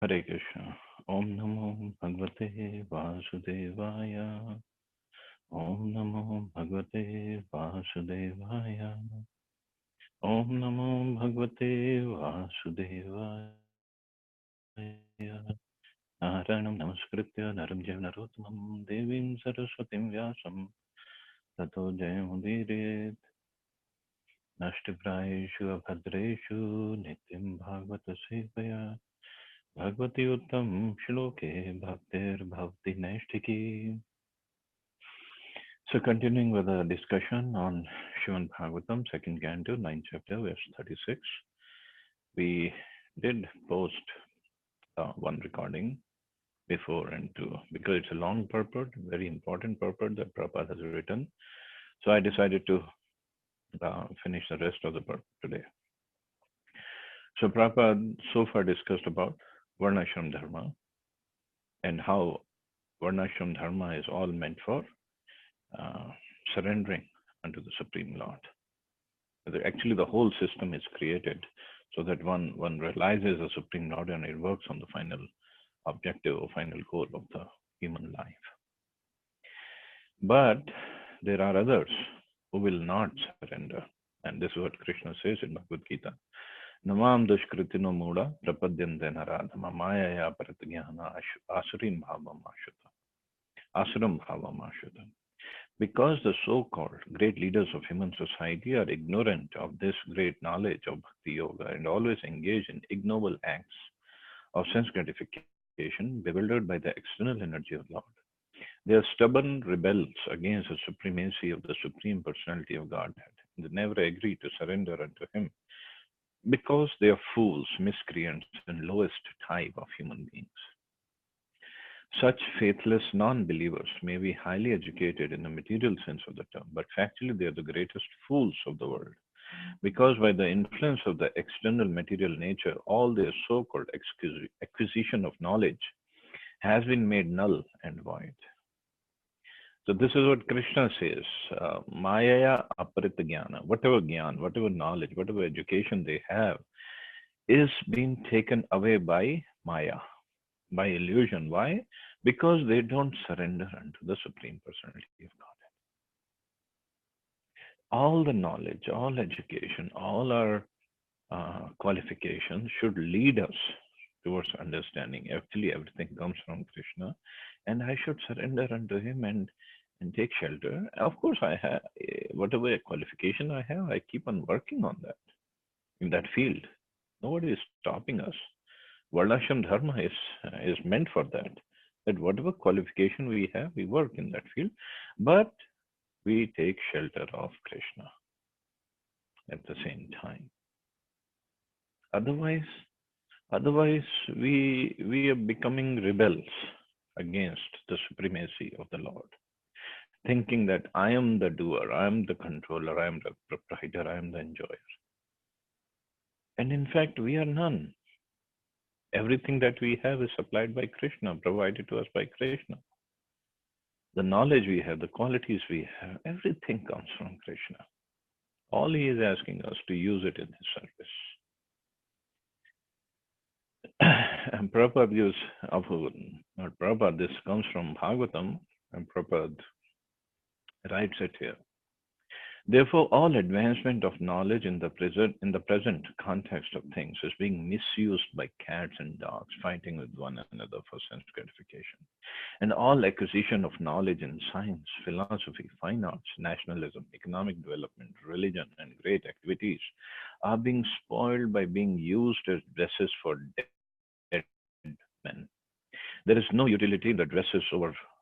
Hare Krishna. Om Namo Bhagavate Vasudevaya. Om Namo Bhagavate Vasudevaya. Om Namo Bhagavate Vasudevaya. Naranam Namaskritya Naram Javanarottamam Devim Saraswatim Vyasam Tato Jayamudiret Nashtiprayeshu Abhadreshu Nityam Bhagavata Sevaya Bhagavati Uttam Shloke Bhaktir Bhavati Naishtiki. So continuing with the discussion on Shivan Bhagavatam, second canto, 9th chapter, verse 36. We did post one recording before and two, because it's a long purport, very important purport that Prabhupada has written. So I decided to finish the rest of the purport today. So Prabhupada so far discussed about Varnashram Dharma and how Varnashram Dharma is all meant for uh, surrendering unto the Supreme Lord. Actually, the whole system is created so that one realizes the Supreme Lord and it works on the final objective or final goal of the human life. But there are others who will not surrender. And this is what Krishna says in Bhagavad Gita. Namam dushkritino muda prapadyante naradhama mayaya pratjnana asuram bhavam ashutam. Because the so-called great leaders of human society are ignorant of this great knowledge of Bhakti Yoga and always engage in ignoble acts of sense gratification, bewildered by the external energy of Lord. They are stubborn rebels against the supremacy of the Supreme Personality of Godhead. They never agree to surrender unto Him because they are fools, miscreants, and lowest type of human beings. Such faithless non believers may be highly educated in the material sense of the term, but factually they are the greatest fools of the world. Because by the influence of the external material nature, all their so called acquisition of knowledge has been made null and void. So, this is what Krishna says Mayaya aparita jnana, whatever jnana, whatever knowledge, whatever education they have, is being taken away by Maya, by illusion. Why? Because they don't surrender unto the Supreme Personality of God. All the knowledge, all education, all our qualifications should lead us towards understanding. Actually, everything comes from Krishna, and I should surrender unto Him and take shelter. Of course, I have whatever qualification I have. I keep on working on that in that field. Nobody is stopping us. Varnashram Dharma is meant for that. That whatever qualification we have, we work in that field, but we take shelter of Krishna at the same time. Otherwise, we are becoming rebels against the supremacy of the Lord, thinking that I am the doer, I am the controller, I am the proprietor, I am the enjoyer. And in fact, we are none. Everything that we have is supplied by Krishna, provided to us by Krishna. The knowledge we have, the qualities we have, everything comes from Krishna. All He is asking us to use it in His service. And Prabhupada gives, not Prabhupada, this comes from Bhagavatam, and Prabhupada writes it here. Therefore, all advancement of knowledge in the present context of things is being misused by cats and dogs fighting with one another for sense gratification. And all acquisition of knowledge in science, philosophy, fine arts, nationalism, economic development, religion, and great activities are being spoiled by being used as dresses for dead men. There is no utility in the dresses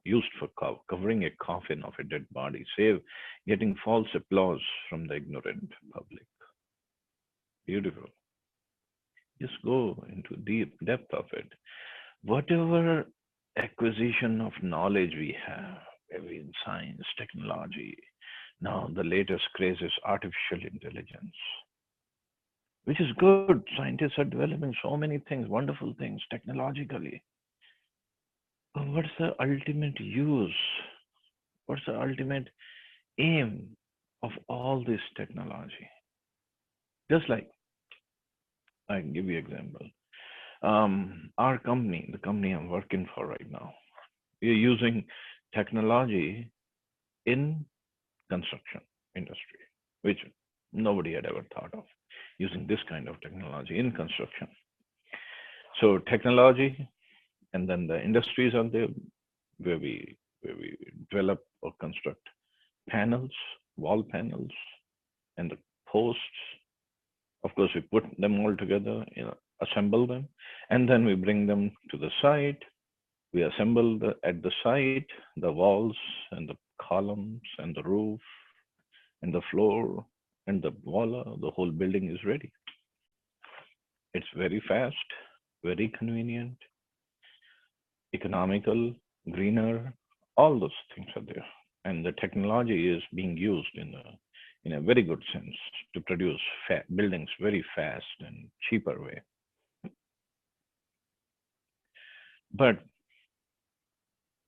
used for covering a coffin of a dead body, save getting false applause from the ignorant public. Beautiful. Just go into deep depth of it. Whatever acquisition of knowledge we have, maybe in science, technology, now the latest craze is artificial intelligence, which is good. Scientists are developing so many things, wonderful things technologically. But what's the ultimate use? What's the ultimate aim of all this technology? Just like, I can give you an example. Our company, the company I'm working for right now, we are using technology in construction industry, which nobody had ever thought of using this kind of technology in construction. So technology, and then the industries are there where we develop or construct panels, wall panels, and the posts. Of course, we put them all together, assemble them, and then we bring them to the site. We assemble at the site the walls and the columns and the roof and the floor and the voila, the whole building is ready. It's very fast, very convenient, economical, greener. All those things are there, and the technology is being used in a very good sense to produce buildings very fast and cheaper way. But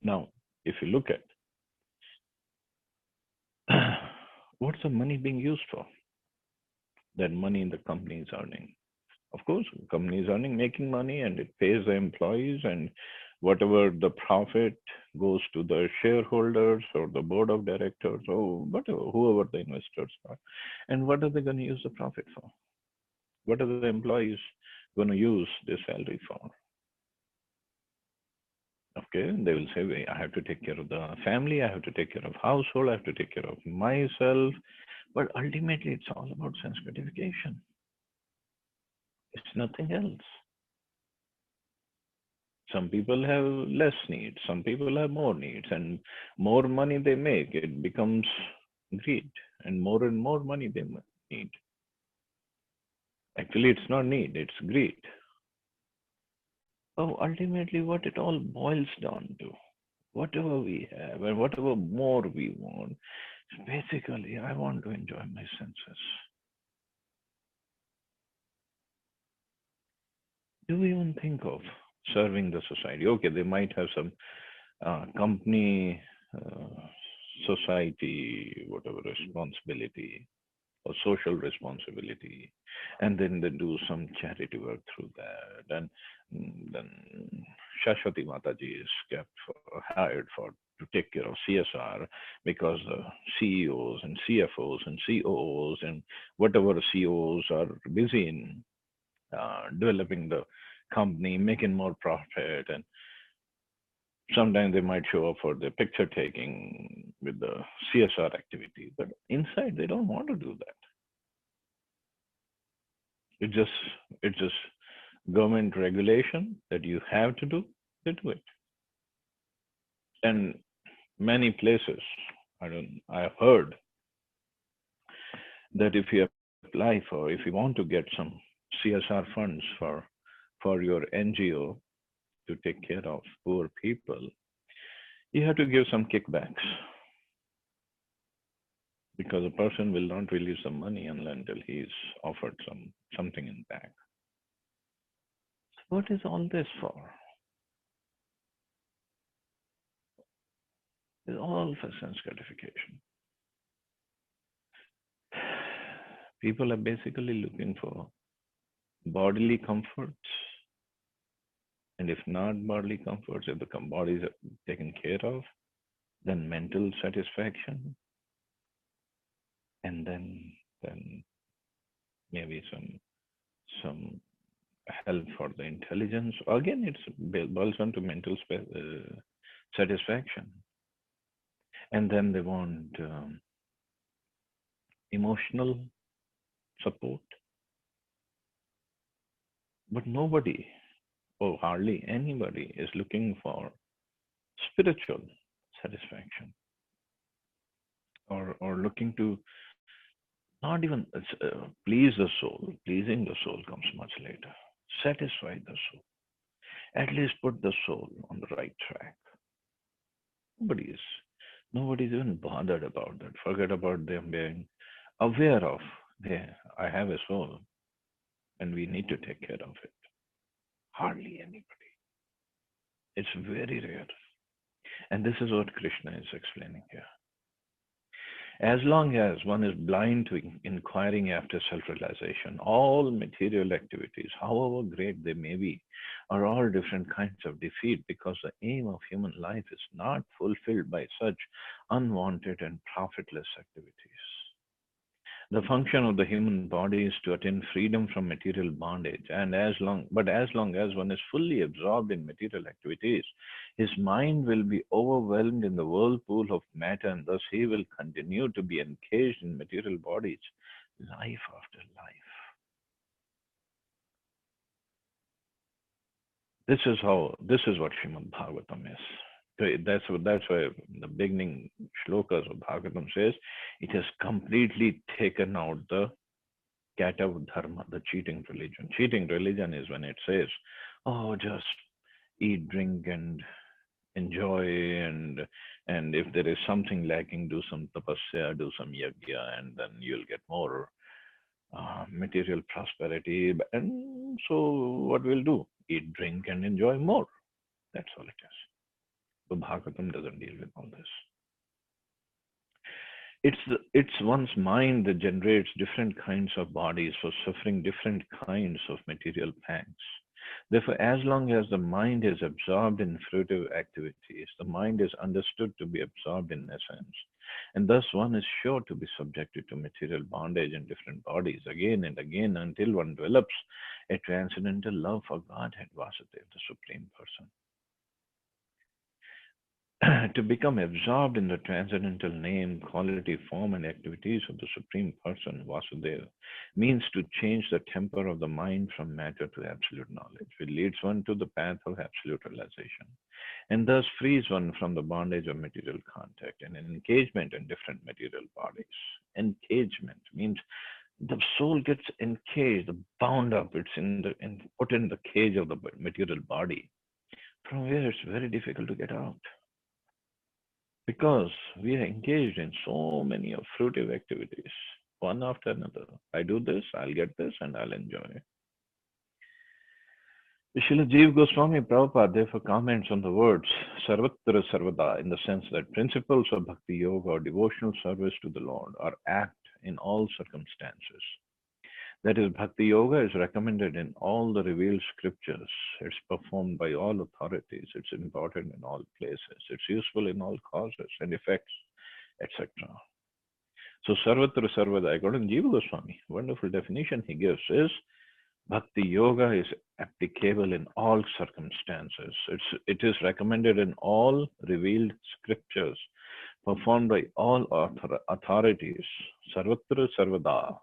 now, if you look at what's the money being used for? That money the company is earning. Of course, company is earning, making money, and it pays the employees, and whatever the profit goes to the shareholders or the board of directors or whatever, whoever the investors are. And what are they going to use the profit for? What are the employees going to use their salary for? Okay, they will say, I have to take care of the family, I have to take care of household, I have to take care of myself. But ultimately, it's all about sense gratification. It's nothing else. Some people have less needs, some people have more needs, and more money they make, it becomes greed, and more money they need. Actually, it's not need, it's greed. So ultimately, what it all boils down to, whatever we have and whatever more we want, basically, I want to enjoy my senses. Do we even think of serving the society? Okay, they might have some company, society, whatever responsibility or social responsibility, and then they do some charity work through that. And then Shashwati Mataji is kept hired for to take care of CSR because the CEOs and CFOs and COOs and whatever CEOs are busy in developing the company, making more profit, and sometimes they might show up for the picture taking with the CSR activity, but inside they don't want to do that. It's just government regulation that you have to do. They do it, and many places. I heard that if you apply for, if you want to get some CSR funds for your NGO to take care of poor people, you have to give some kickbacks because a person will not release the money until he's offered something in back. What is all this for? It's all for sense gratification. People are basically looking for bodily comforts, and if not bodily comforts, if the bodies are taken care of, then mental satisfaction, and then maybe some help for the intelligence. Again, it boils down to mental satisfaction, and then they want emotional support. But nobody, or hardly anybody, is looking for spiritual satisfaction, or looking to not even please the soul. Pleasing the soul comes much later. Satisfy the soul. At least put the soul on the right track. Nobody is nobody's even bothered about that. Forget about them being aware of, yeah, I have a soul and we need to take care of it. Hardly anybody. It's very rare. And this is what Krishna is explaining here. As long as one is blind to inquiring after self realization, all material activities, however great they may be, are all different kinds of defeat because the aim of human life is not fulfilled by such unwanted and profitless activities. The function of the human body is to attain freedom from material bondage, and as long as one is fully absorbed in material activities, his mind will be overwhelmed in the whirlpool of matter, and thus he will continue to be encaged in material bodies, life after life. This is what Srimad Bhagavatam is. That's why the beginning shlokas of Bhagavatam says it has completely taken out the cat of dharma, the cheating religion. Cheating religion is when it says, "Oh, just eat, drink, and enjoy, and if there is something lacking, do some tapasya, do some yajna, and then you'll get more material prosperity." And so, what we'll do? Eat, drink, and enjoy more. That's all it is. So Bhagavatam doesn't deal with all this. It's one's mind that generates different kinds of bodies for suffering different kinds of material pangs. Therefore, as long as the mind is absorbed in fruitive activities, the mind is understood to be absorbed in essence, and thus one is sure to be subjected to material bondage in different bodies again and again until one develops a transcendental love for Godhead Vasudeva, the Supreme Person. To become absorbed in the transcendental name, quality, form, and activities of the Supreme Person, Vasudeva, means to change the temper of the mind from matter to absolute knowledge, which leads one to the path of absolute realization, and thus frees one from the bondage of material contact and an engagement in different material bodies. Engagement means the soul gets encaged, bound up. It's put in the cage of the material body, from where it's very difficult to get out because we are engaged in so many of fruitive activities, one after another. I do this, I'll get this, and I'll enjoy it. Srila Jiva Goswami Prabhupada therefore comments on the words Sarvatra Sarvada in the sense that principles of Bhakti Yoga or devotional service to the Lord are apt in all circumstances. That is, Bhakti Yoga is recommended in all the revealed scriptures. It's performed by all authorities. It's important in all places. It's useful in all causes and effects, etc. So, Sarvatra Sarvada, according to Jiva Goswami, wonderful definition he gives is Bhakti Yoga is applicable in all circumstances. It is recommended in all revealed scriptures, performed by all authorities. Sarvatra Sarvada.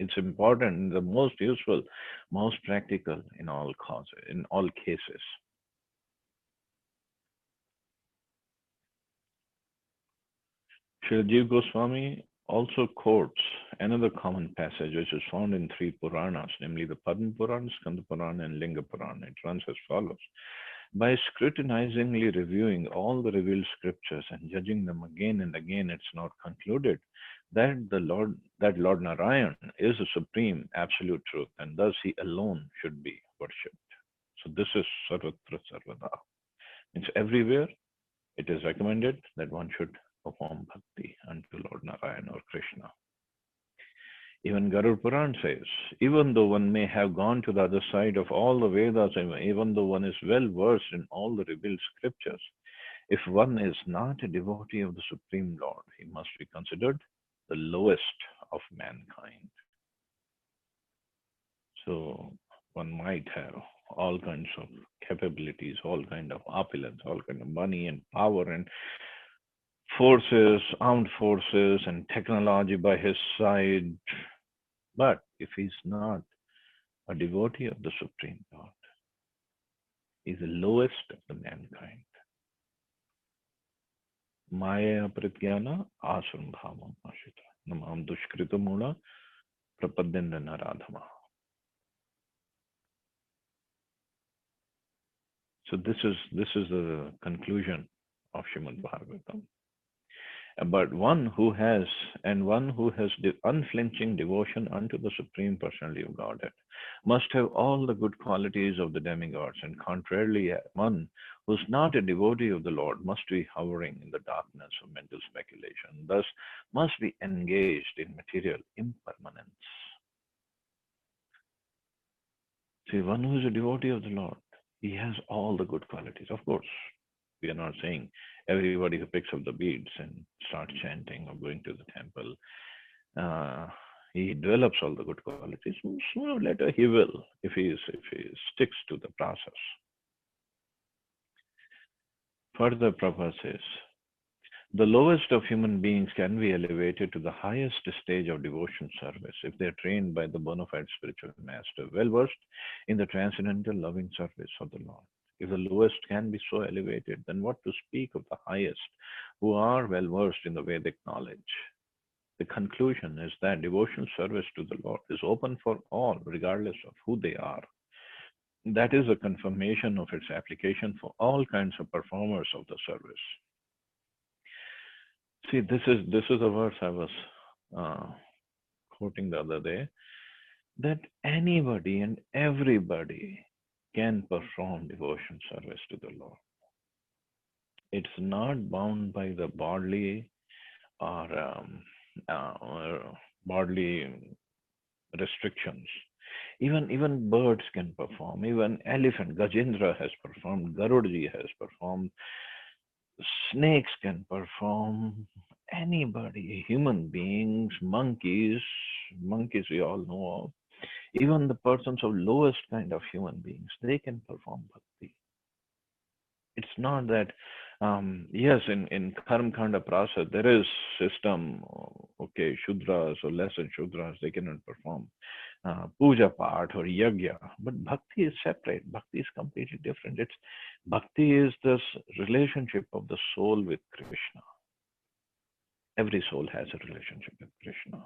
It's important, the most useful, most practical in all causes, in all cases. Srila Jiva Goswami also quotes another common passage which is found in three Puranas, namely the Padma Purana, Skanda Purana, and Linga Purana. It runs as follows. By scrutinizingly reviewing all the revealed scriptures and judging them again and again, it's now concluded that Lord Narayan is the supreme absolute truth, and thus he alone should be worshipped. So this is Sarvatra Sarvada. It's everywhere. It is recommended that one should perform bhakti unto Lord Narayan or Krishna. Even Garud Puran says, even though one may have gone to the other side of all the Vedas, even though one is well versed in all the revealed scriptures, if one is not a devotee of the Supreme Lord, he must be considered the lowest of mankind. So one might have all kinds of capabilities, all kind of opulence, all kind of money and power and forces, armed forces and technology by his side. But if he's not a devotee of the Supreme Lord, he's the lowest of the mankind. Maya pratyana asram bhavam ashita namam dushkrita mula prapadyanda naradhama. So this is the conclusion of Srimad Bhagavatam. But one who has unflinching devotion unto the Supreme Personality of Godhead must have all the good qualities of the demigods, and contrarily, one who's not a devotee of the Lord must be hovering in the darkness of mental speculation, thus must be engaged in material impermanence. See, one who is a devotee of the Lord, he has all the good qualities. Of course, we are not saying everybody who picks up the beads and starts chanting or going to the temple, uh, he develops all the good qualities. Sooner or later, he will if he sticks to the process. Further, Prabhupada says, the lowest of human beings can be elevated to the highest stage of devotion service if they are trained by the bona fide spiritual master, well versed in the transcendental loving service of the Lord. If the lowest can be so elevated, then what to speak of the highest, who are well versed in the Vedic knowledge? The conclusion is that devotional service to the Lord is open for all, regardless of who they are. That is a confirmation of its application for all kinds of performers of the service. See, this is a verse I was uh, quoting the other day, that anybody and everybody can perform devotion service to the Lord. It's not bound by the bodily or bodily restrictions. Even birds can perform. Even elephant, Gajendra has performed. Garudji has performed. Snakes can perform. Anybody, human beings, monkeys we all know of. Even the persons of lowest kind of human beings, they can perform bhakti. It's not that, yes, in Karma Kanda Prasad, there is system, okay, Shudras or less than Shudras, they cannot perform puja part or yagya. But bhakti is separate. Bhakti is completely different. Bhakti is this relationship of the soul with Krishna. Every soul has a relationship with Krishna.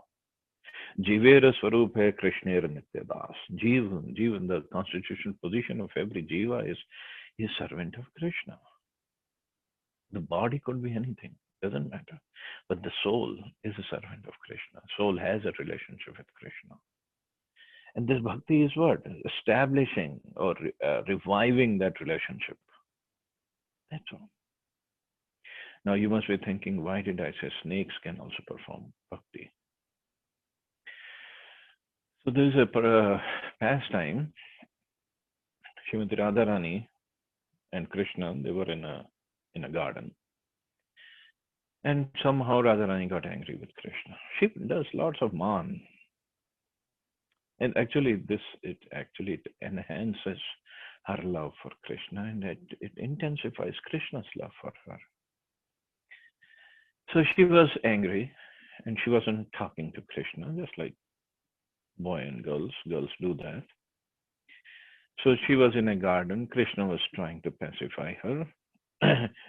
Jivera Swarup hai Krishnera Nityadas. Jivan, the constitutional position of every jiva is servant of Krishna. The body could be anything, doesn't matter. But the soul is a servant of Krishna. Soul has a relationship with Krishna. And this bhakti is what? Establishing or reviving that relationship. That's all. Now you must be thinking, why did I say snakes can also perform bhakti? So there is a pastime. Srimati Radharani and Krishna, they were in a garden. And somehow Radharani got angry with Krishna. She does lots of man. And actually, it enhances her love for Krishna, and it intensifies Krishna's love for her. So she was angry, and she wasn't talking to Krishna, just like boy and girls do that. So she was in a garden. Krishna was trying to pacify her,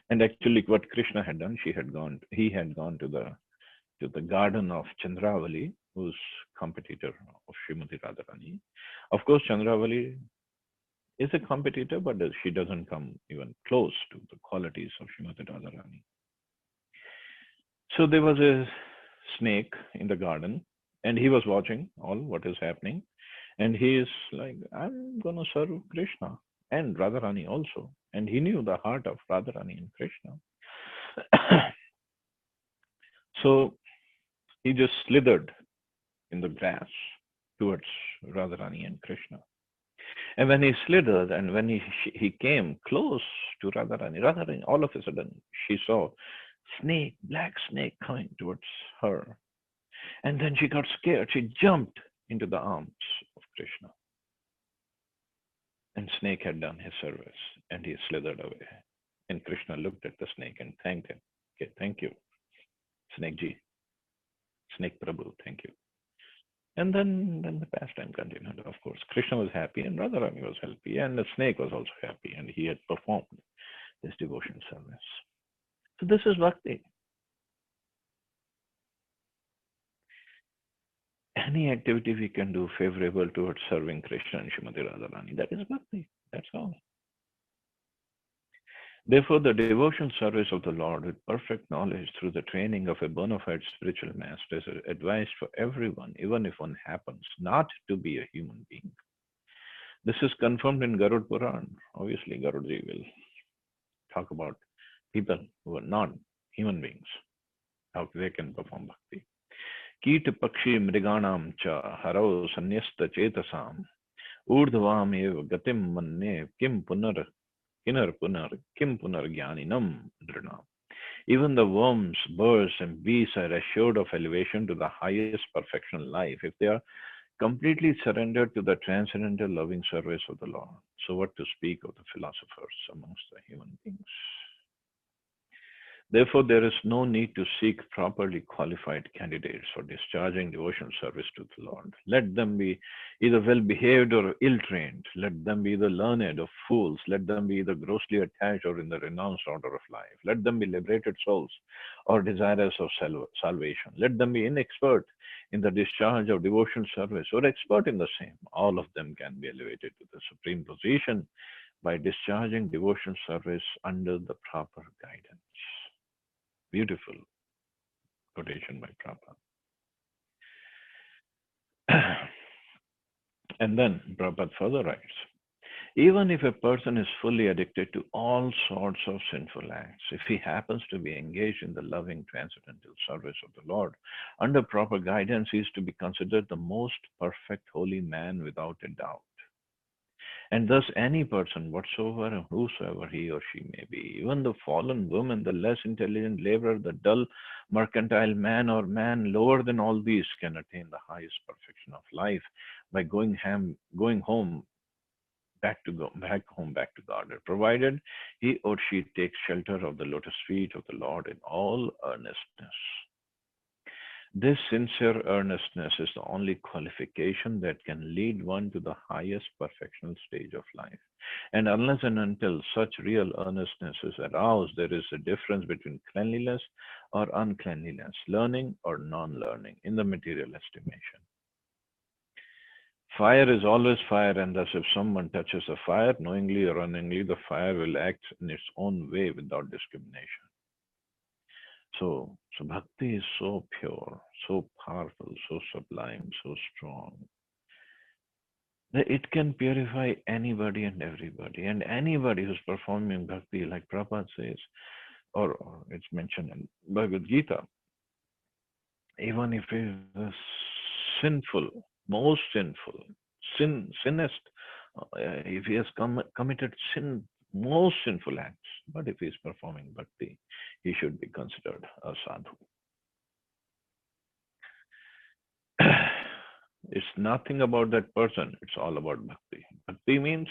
and actually, what Krishna had done, he had gone to the garden of Chandravali, who's competitor of Srimati Radharani. Of course, Chandravali is a competitor, but she doesn't come even close to the qualities of Srimati Radharani. So there was a snake in the garden, and he was watching all what is happening, and he is like, I'm gonna serve Krishna and Radharani also. And he knew the heart of Radharani and Krishna. So he just slithered in the grass towards Radharani and Krishna. And when he slithered and when he came close to Radharani, all of a sudden she saw black snake coming towards her. And then she got scared. She jumped into the arms of Krishna. And snake had done his service and he slithered away. And Krishna looked at the snake and thanked him. Okay, thank you, Snake Ji. Snake Prabhu, thank you. And then the pastime continued. Of course, Krishna was happy and Radharani was happy, and the snake was also happy, and he had performed this devotion service. So this is bhakti. Any activity we can do favorable towards serving Krishna and Srimati Radharani, that is bhakti. That's all. Therefore, the devotion service of the Lord with perfect knowledge through the training of a bona fide spiritual master is advised for everyone, even if one happens not to be a human being. This is confirmed in Garud Puran. Obviously, Garudji will talk about people who are not human beings, how they can perform bhakti. Keet pakshi mriganam cha harau sanyasta chetasam urdhvam eva gatim manne kim punar jnaninam drinam. Even the worms, birds, and bees are assured of elevation to the highest perfectional life if they are completely surrendered to the transcendental loving service of the Lord. So, what to speak of the philosophers amongst the human beings? Therefore, there is no need to seek properly qualified candidates for discharging devotional service to the Lord. Let them be either well behaved or ill trained. Let them be the learned or fools. Let them be either grossly attached or in the renounced order of life. Let them be liberated souls or desirous of salvation. Let them be inexpert in the discharge of devotional service or expert in the same. All of them can be elevated to the supreme position by discharging devotional service under the proper guidance. Beautiful quotation by Prabhupada. And then Prabhupada further writes, even if a person is fully addicted to all sorts of sinful acts, if he happens to be engaged in the loving transcendental service of the Lord, under proper guidance, he is to be considered the most perfect holy man without a doubt. And thus, any person, whatsoever and whosoever he or she may be, even the fallen woman, the less intelligent laborer, the dull mercantile man, or man lower than all these, can attain the highest perfection of life by going home back to God, provided he or she takes shelter of the lotus feet of the Lord in all earnestness. This sincere earnestness is the only qualification that can lead one to the highest perfectional stage of life. And unless and until such real earnestness is aroused, there is a difference between cleanliness or uncleanliness, learning or non learning in the material estimation. Fire is always fire, and thus, if someone touches a fire, knowingly or unknowingly, the fire will act in its own way without discrimination. So bhakti is so pure, so powerful, so sublime, so strong that it can purify anybody and everybody. And anybody who's performing bhakti, like Prabhupada says, or it's mentioned in Bhagavad Gita, even if it is sinful, most sinful, sinnest, if he has committed most sinful acts, but if he is performing bhakti, he should be considered a sadhu. It's nothing about that person, it's all about bhakti. Bhakti means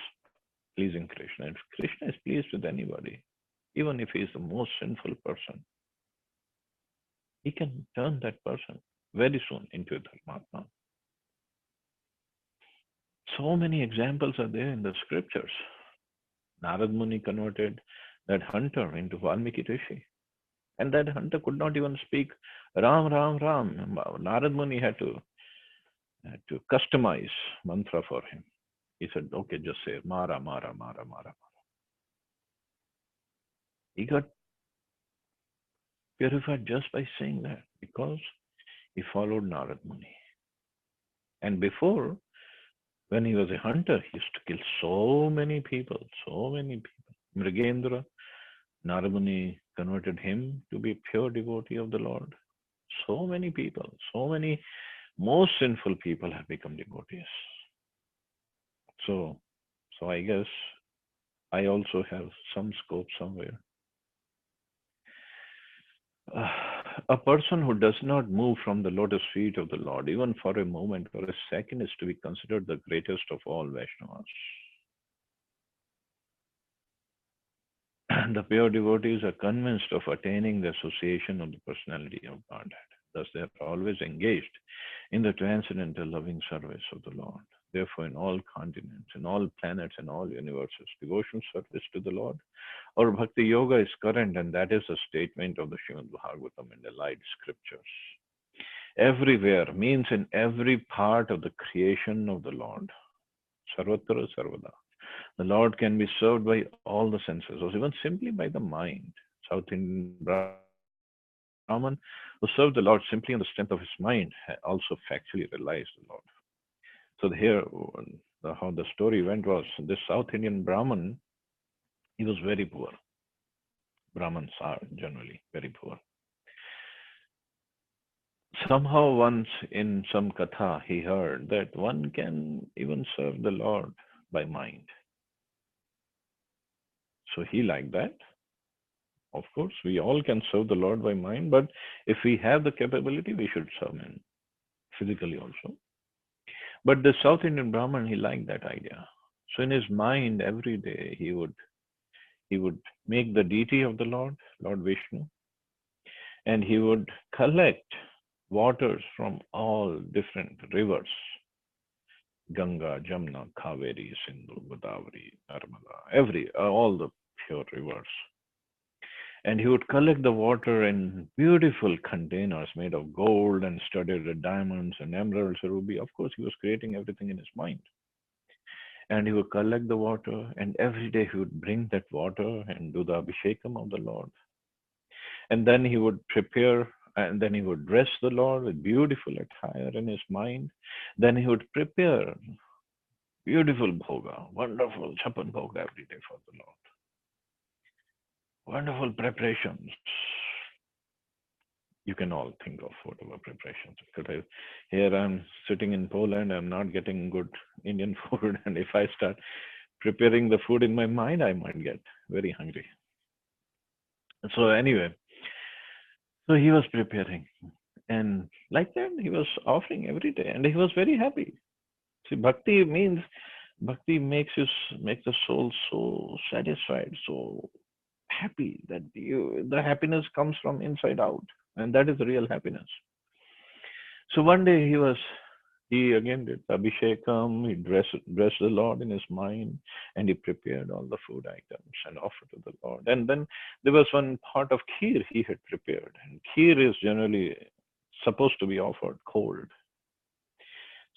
pleasing Krishna. If Krishna is pleased with anybody, even if he is the most sinful person, he can turn that person very soon into a Dharmatma. So many examples are there in the scriptures. Narad Muni converted that hunter into Valmiki Rishi. And that hunter could not even speak Ram, Ram, Ram. Narad Muni had to customize mantra for him. He said, okay, just say Mara, Mara, Mara, Mara. He got purified just by saying that because he followed Narad Muni. And before, when he was a hunter, he used to kill so many people, so many people. Mrigendra, Narad Muni converted him to be a pure devotee of the Lord. So many people, so many most sinful people have become devotees. So I guess I also have some scope somewhere. A person who does not move from the lotus feet of the Lord, even for a moment or a second, is to be considered the greatest of all Vaishnavas. The pure devotees are convinced of attaining the association of the personality of Godhead. Thus, they are always engaged in the transcendental loving service of the Lord. Therefore, in all continents, in all planets, and all universes, devotional service to the Lord or Bhakti Yoga is current, and that is a statement of the Srimad Bhagavatam in the light scriptures. Everywhere means in every part of the creation of the Lord. Sarvatra Sarvada. The Lord can be served by all the senses, or even simply by the mind. South Indian Brahman who served the Lord simply on the strength of his mind also factually realized the Lord. So here, how the story went was this South Indian Brahmin, he was very poor. Brahmins are generally very poor. Somehow, once in some katha, he heard that one can even serve the Lord by mind. So he liked that. Of course, we all can serve the Lord by mind, but if we have the capability, we should serve Him physically also. But the South Indian Brahmin, he liked that idea. So in his mind, every day he would make the deity of the Lord, Lord Vishnu, and he would collect waters from all different rivers, Ganga, Jamna, Kaveri, Sindhu, Godavari, Narmada, all the pure rivers. And he would collect the water in beautiful containers made of gold and studded with diamonds and emeralds, ruby. Of course, he was creating everything in his mind. And he would collect the water, and every day he would bring that water and do the abhishekam of the Lord. And then he would prepare, and then he would dress the Lord with beautiful attire in his mind. Then he would prepare beautiful bhoga, wonderful chapan bhoga every day for the Lord. Wonderful preparations. You can all think of whatever preparations. Because here I'm sitting in Poland, I'm not getting good Indian food, and if I start preparing the food in my mind, I might get very hungry. So anyway, so he was preparing, and like that, he was offering every day, and he was very happy. See, bhakti makes the soul so satisfied, so happy that the happiness comes from inside out, and that is the real happiness. So one day he again did Abhishekam, he dressed the Lord in his mind, and he prepared all the food items and offered to the Lord. And then there was one pot of kheer he had prepared. And kheer is generally supposed to be offered cold.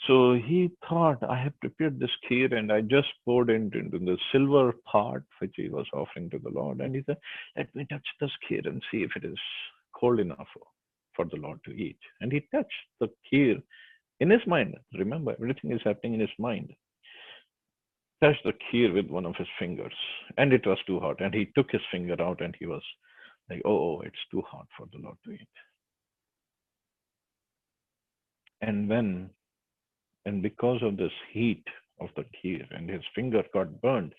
So he thought, I have prepared this kheer and I just poured it into the silver pot which he was offering to the Lord. And he said, let me touch this kheer and see if it is cold enough for the Lord to eat. And he touched the kheer in his mind. Remember, everything is happening in his mind. Touched the kheer with one of his fingers, and it was too hot. And he took his finger out, and he was like, "Oh, it's too hot for the Lord to eat." And because of this heat of the kheer, and his finger got burned,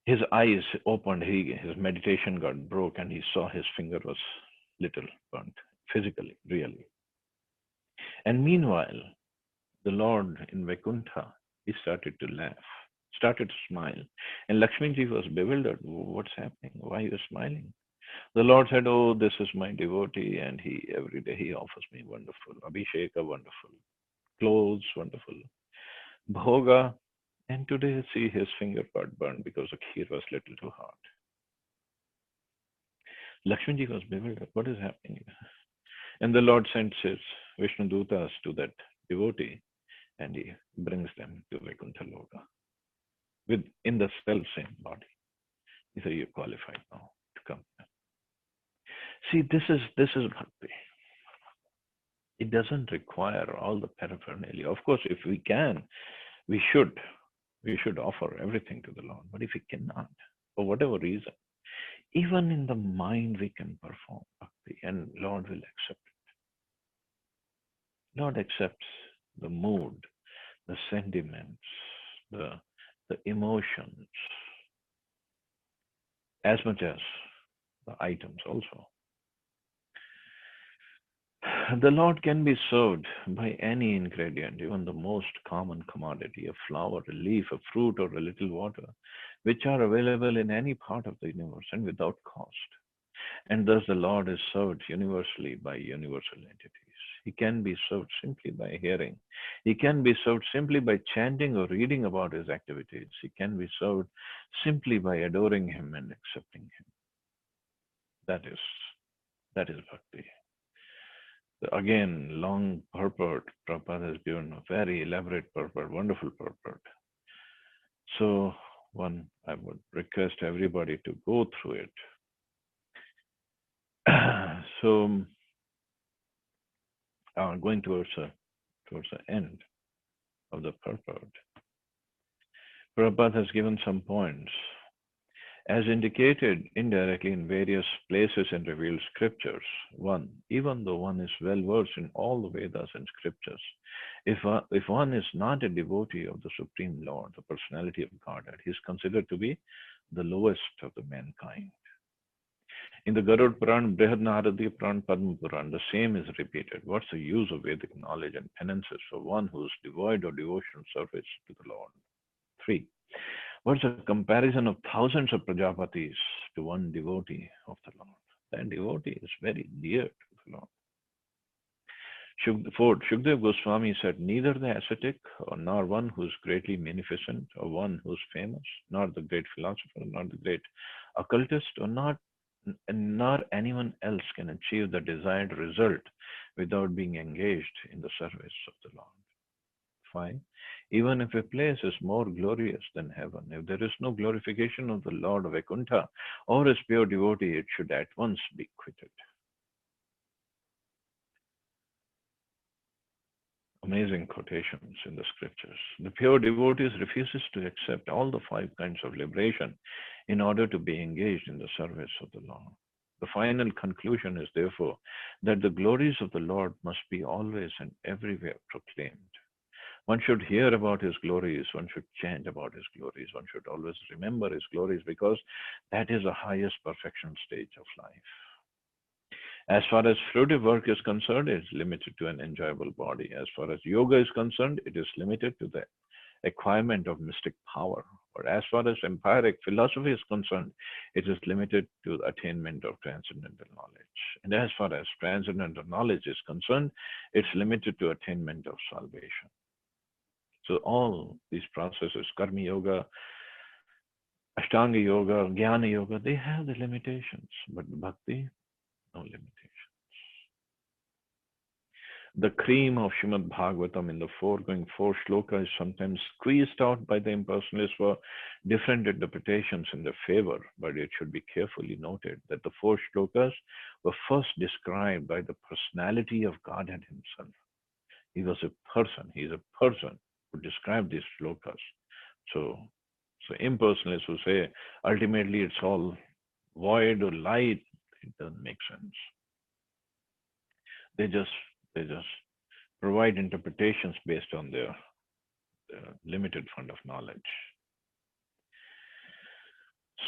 his eyes opened. His meditation got broke, and he saw his finger was little burnt physically, really. And meanwhile, the Lord in Vaikuntha, he started to laugh, started to smile. And Lakshmiji was bewildered. What's happening? Why are you smiling? The Lord said, oh, this is my devotee, and every day he offers me wonderful abhisheka, wonderful clothes, wonderful bhoga. And today, see, his finger got burned because the kheer was little too hot. Lakshmiji was bewildered. What is happening? And the Lord sends his Vishnu Dutas to that devotee, and he brings them to Vaikuntha Loka in the self same body. He said, "You're qualified now to come." See, this is bhakti. It doesn't require all the paraphernalia. Of course, if we can, we should offer everything to the Lord. But if we cannot, for whatever reason, even in the mind we can perform bhakti, and Lord will accept it. Lord accepts the mood, the sentiments, the emotions, as much as the items also. The Lord can be served by any ingredient, even the most common commodity, a flower, a leaf, a fruit, or a little water, which are available in any part of the universe and without cost. And thus the Lord is served universally by universal entities. He can be served simply by hearing. He can be served simply by chanting or reading about his activities. He can be served simply by adoring him and accepting him. That is bhakti. Again, long purport. Prabhupada has given a very elaborate purport, wonderful purport. So, I would request everybody to go through it. So, going towards the end of the purport. Prabhupada has given some points. As indicated indirectly in various places in revealed scriptures, one, even though one is well versed in all the Vedas and scriptures, if one is not a devotee of the Supreme Lord, the personality of Godhead, he is considered to be the lowest of the mankind. In the Garud Puran, Brihad Naradi Puran, Padma Puran, the same is repeated. What's the use of Vedic knowledge and penances for one who is devoid of devotional service to the Lord? 3. What's a comparison of thousands of Prajapatis to one devotee of the Lord? That devotee is very dear to the Lord. Fourth, Shukdev Goswami said, neither the ascetic nor one who is greatly munificent or one who is famous, nor the great philosopher, nor the great occultist, or nor anyone else can achieve the desired result without being engaged in the service of the Lord. 5. Even if a place is more glorious than heaven, if there is no glorification of the Lord of Vaikuntha or his pure devotee, it should at once be quitted. Amazing quotations in the scriptures. The pure devotee refuses to accept all the 5 kinds of liberation in order to be engaged in the service of the Lord. The final conclusion is therefore that the glories of the Lord must be always and everywhere proclaimed. One should hear about his glories, one should chant about his glories, one should always remember his glories, because that is the highest perfection stage of life. As far as fruitive work is concerned, it is limited to an enjoyable body. As far as yoga is concerned, it is limited to the acquirement of mystic power. Or as far as empiric philosophy is concerned, it is limited to the attainment of transcendental knowledge. And as far as transcendental knowledge is concerned, it's limited to attainment of salvation. So all these processes, karma yoga, ashtanga yoga, jnana yoga, they have the limitations, but bhakti, no limitations. The cream of Srimad Bhagavatam in the foregoing 4 shlokas is sometimes squeezed out by the impersonalists for different interpretations in their favor, but it should be carefully noted that the 4 shlokas were first described by the personality of Godhead himself. He was a person, he is a person who described these shlokas. So impersonalists who say ultimately it's all void or light, it doesn't make sense. They just provide interpretations based on their limited fund of knowledge.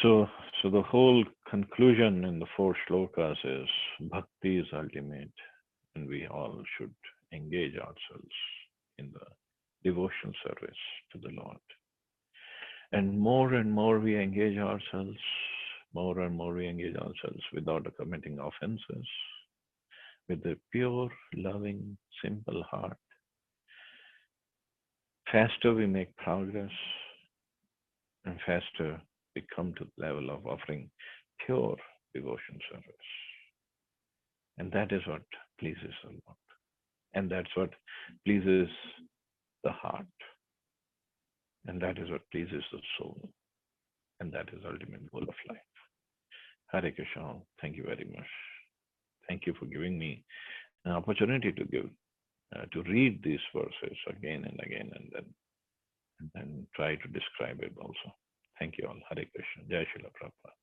So the whole conclusion in the 4 shlokas is bhakti is ultimate, and we all should engage ourselves in the devotional service to the Lord. And more we engage ourselves, more and more we engage ourselves without committing offenses, with a pure, loving, simple heart. Faster we make progress, and faster we come to the level of offering pure devotion service. And that is what pleases the Lord. And that's what pleases the heart. And that is what pleases the soul. And that is the ultimate goal of life. Hare Krishna, thank you very much. Thank you for giving me an opportunity to read these verses again and again, and then try to describe it also. Thank you all. Hare Krishna. Jai Srila Prabhupada.